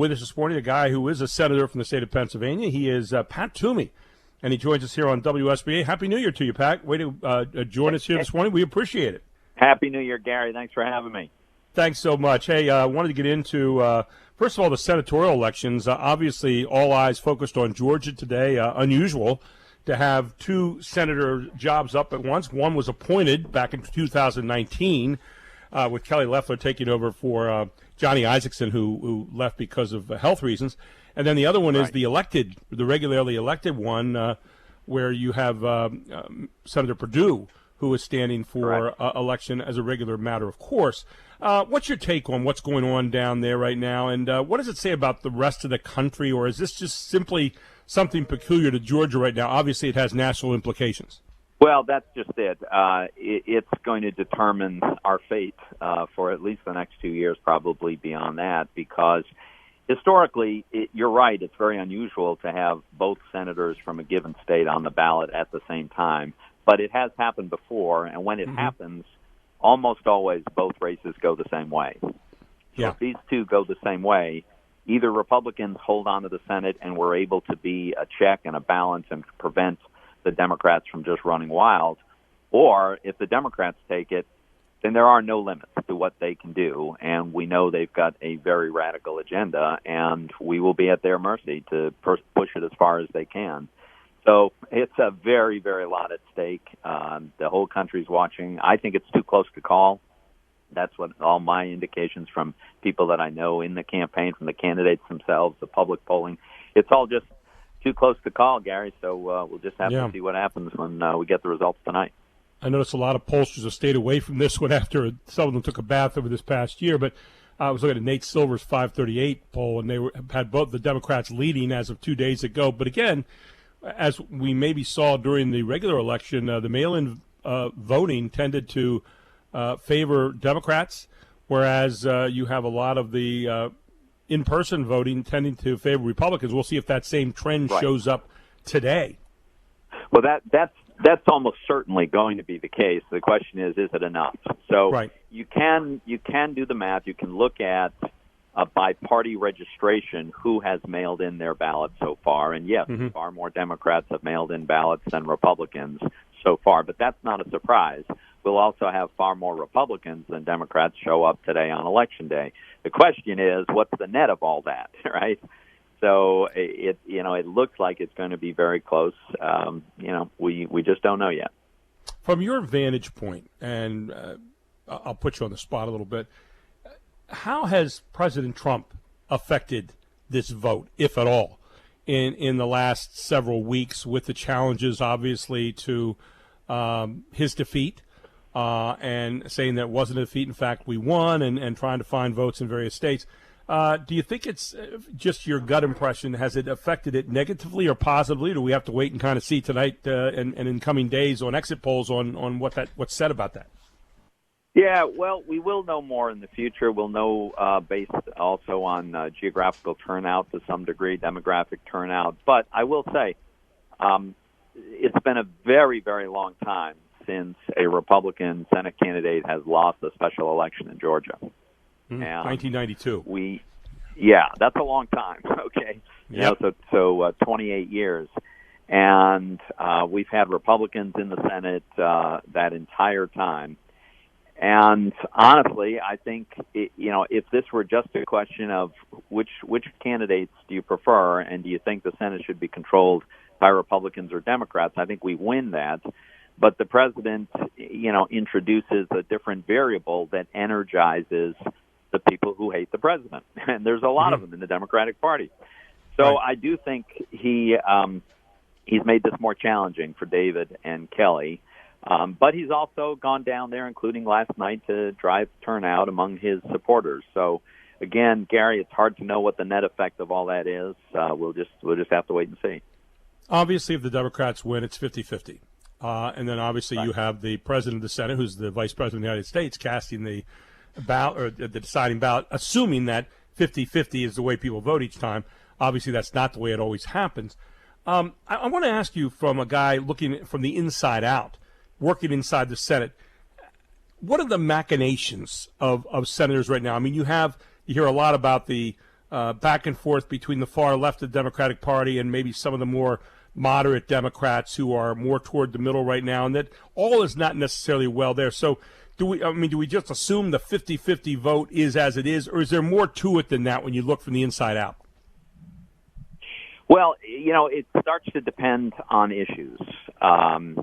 with us this morning, a guy who is a senator from the state of Pennsylvania. He is Pat Toomey, and he joins us here on WSBA. Happy New Year to you, Pat. Way to join us here this morning. We appreciate it. Happy New Year, Gary. Thanks for having me. Thanks so much. Hey, I wanted to get into, first of all, the senatorial elections. Obviously, all eyes focused on Georgia today. Unusual to have two senator jobs up at once. One was appointed back in 2019 with Kelly Loeffler taking over for Johnny Isakson, who left because of health reasons. And then the other one is the regularly elected one, where you have Senator Perdue, who is standing for election as a regular matter of course. What's your take on what's going on down there right now, and what does it say about the rest of the country, or is this just simply something peculiar to Georgia right now? Obviously, it has national implications. Well, that's just it. It's going to determine our fate for at least the next 2 years, probably beyond that, because historically, you're right, it's very unusual to have both senators from a given state on the ballot at the same time. But it has happened before, and when it happens, almost always both races go the same way. So if these two go the same way, either Republicans hold on to the Senate and we're able to be a check and a balance and prevent the Democrats from just running wild, or if the Democrats take it, then there are no limits to what they can do, and we know they've got a very radical agenda, and we will be at their mercy to push it as far as they can. So it's a very, very lot at stake. The whole country's watching. I think it's too close to call. That's what all my indications from people that I know in the campaign, from the candidates themselves, the public polling. It's all just too close to call, Gary. So we'll just have to see what happens when we get the results tonight. I noticed a lot of pollsters have stayed away from this one after some of them took a bath over this past year. But I was looking at Nate Silver's 538 poll, and they had both the Democrats leading as of 2 days ago. But again, as we maybe saw during the regular election, the mail-in voting tended to favor Democrats, whereas you have a lot of the in-person voting tending to favor Republicans. We'll see if that same trend shows up today. Well, that's almost certainly going to be the case. The question is it enough? So you can do the math. You can look at by party registration who has mailed in their ballots so far. And yes, far more Democrats have mailed in ballots than Republicans so far, but that's not a surprise. We'll also have far more Republicans than Democrats show up today on Election Day. The question is, what's the net of all that, right? So it looks like it's going to be very close. We just don't know yet. From your vantage point, and I'll put you on the spot a little bit, how has President Trump affected this vote, if at all, in the last several weeks with the challenges, obviously, to his defeat and saying that it wasn't a defeat, in fact, we won, and trying to find votes in various states? Do you think it's just your gut impression? Has it affected it negatively or positively? Do we have to wait and kind of see tonight and in coming days on exit polls on what's said about that? Yeah, well, we will know more in the future. We'll know based also on geographical turnout to some degree, demographic turnout. But I will say it's been a very, very long time since a Republican Senate candidate has lost a special election in Georgia. 1992. That's a long time. Okay, so 28 years, and we've had Republicans in the Senate that entire time. And honestly, I think if this were just a question of which candidates do you prefer, and do you think the Senate should be controlled by Republicans or Democrats, I think we win that. But the president, introduces a different variable that energizes the people who hate the president, and there's a lot of them in the Democratic Party. So I do think he's made this more challenging for David and Kelly, but he's also gone down there, including last night, to drive turnout among his supporters. So again, Gary, it's hard to know what the net effect of all that is. We'll just have to wait and see. Obviously, if the Democrats win, it's 50-50. And then obviously you have the president of the Senate, who's the vice president of the United States, casting the ballot, or the deciding ballot, assuming that 50-50 is the way people vote each time. Obviously, that's not the way it always happens. I want to ask you, from a guy looking from the inside out, working inside the Senate, what are the machinations of senators right now? I mean, you hear a lot about the back and forth between the far left of the Democratic Party and maybe some of the more moderate Democrats who are more toward the middle right now, and that all is not necessarily well there. So do we just assume the 50-50 vote is as it is, or is there more to it than that when you look from the inside out? Well, it starts to depend on issues, and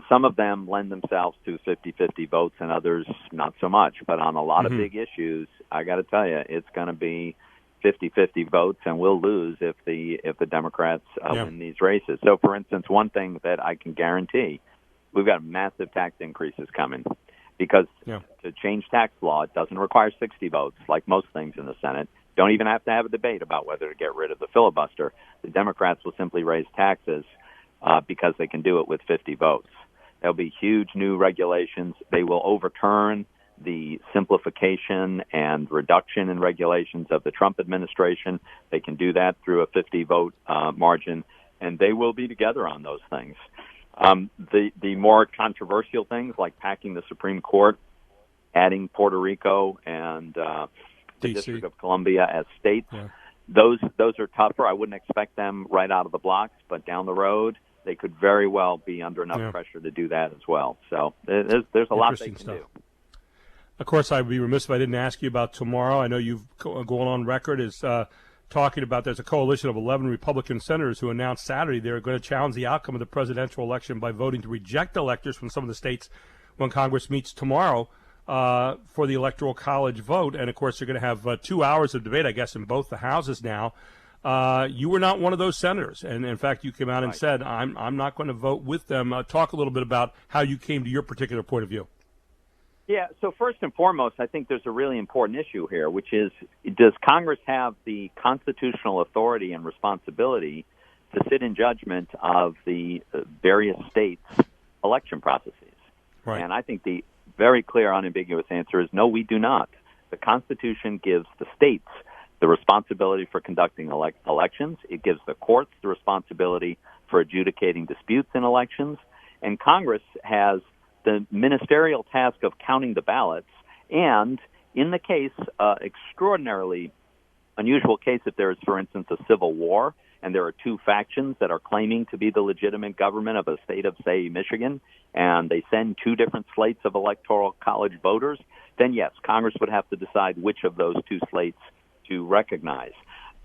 some of them lend themselves to 50-50 votes, and others not so much. But on a lot of big issues, I got to tell you, it's going to be 50-50 votes, and we'll lose if the Democrats win these races. So, for instance, one thing that I can guarantee, we've got massive tax increases coming, because to change tax law, it doesn't require 60 votes like most things in the Senate. Don't even have to have a debate about whether to get rid of the filibuster. The Democrats will simply raise taxes because they can do it with 50 votes. There'll be huge new regulations. They will overturn the simplification and reduction in regulations of the Trump administration. They can do that through a 50-vote margin, and they will be together on those things. The more controversial things, like packing the Supreme Court, adding Puerto Rico and the District of Columbia as states, those are tougher. I wouldn't expect them right out of the blocks, but down the road, they could very well be under enough pressure to do that as well. So there's a lot they can do. Of course, I'd be remiss if I didn't ask you about tomorrow. I know you've gone on record as talking about there's a coalition of 11 Republican senators who announced Saturday they're going to challenge the outcome of the presidential election by voting to reject electors from some of the states when Congress meets tomorrow for the Electoral College vote. And, of course, you're going to have 2 hours of debate, I guess, in both the houses now. You were not one of those senators. And, in fact, you came out and said, I'm not going to vote with them. Talk a little bit about how you came to your particular point of view. Yeah, so first and foremost, I think there's a really important issue here, which is, does Congress have the constitutional authority and responsibility to sit in judgment of the various states' election processes? Right. And I think the very clear, unambiguous answer is no, we do not. The Constitution gives the states the responsibility for conducting elections. It gives the courts the responsibility for adjudicating disputes in elections. And Congress has the ministerial task of counting the ballots. And in the case, extraordinarily unusual case, if there is, for instance, a civil war, and there are two factions that are claiming to be the legitimate government of a state of, say, Michigan, and they send two different slates of electoral college voters, then yes, Congress would have to decide which of those two slates to recognize.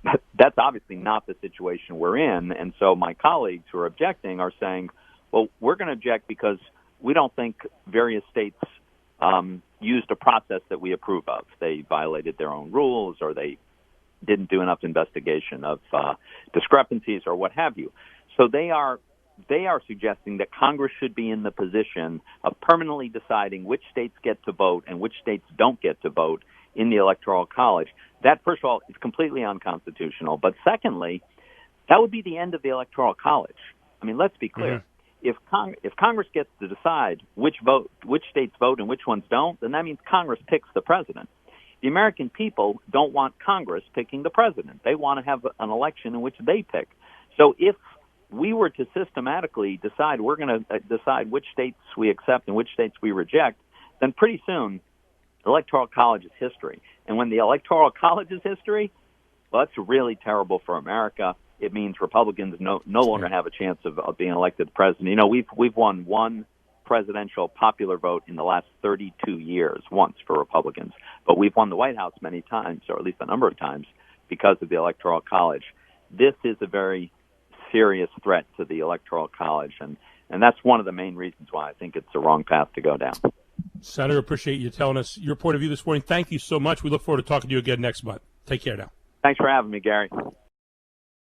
That's obviously not the situation we're in, and so my colleagues who are objecting are saying, well, we're going to object because we don't think various states used a process that we approve of. They violated their own rules, or they didn't do enough investigation of discrepancies or what have you. So they are suggesting that Congress should be in the position of permanently deciding which states get to vote and which states don't get to vote in the Electoral College. That, first of all, is completely unconstitutional. But secondly, that would be the end of the Electoral College. I mean, let's be clear. Mm-hmm. If Congress gets to decide which states vote and which ones don't, then that means Congress picks the president. The American people don't want Congress picking the president. They want to have an election in which they pick. So if we were to systematically decide we're going to decide which states we accept and which states we reject, then pretty soon the Electoral College is history. And when the Electoral College is history, well, that's really terrible for America. It means Republicans no longer have a chance of being elected president. You know, we've won one presidential popular vote in the last 32 years, once for Republicans. But we've won the White House many times, or at least a number of times, because of the Electoral College. This is a very serious threat to the Electoral College, and that's one of the main reasons why I think it's the wrong path to go down. Senator, appreciate you telling us your point of view this morning. Thank you so much. We look forward to talking to you again next month. Take care now. Thanks for having me, Gary.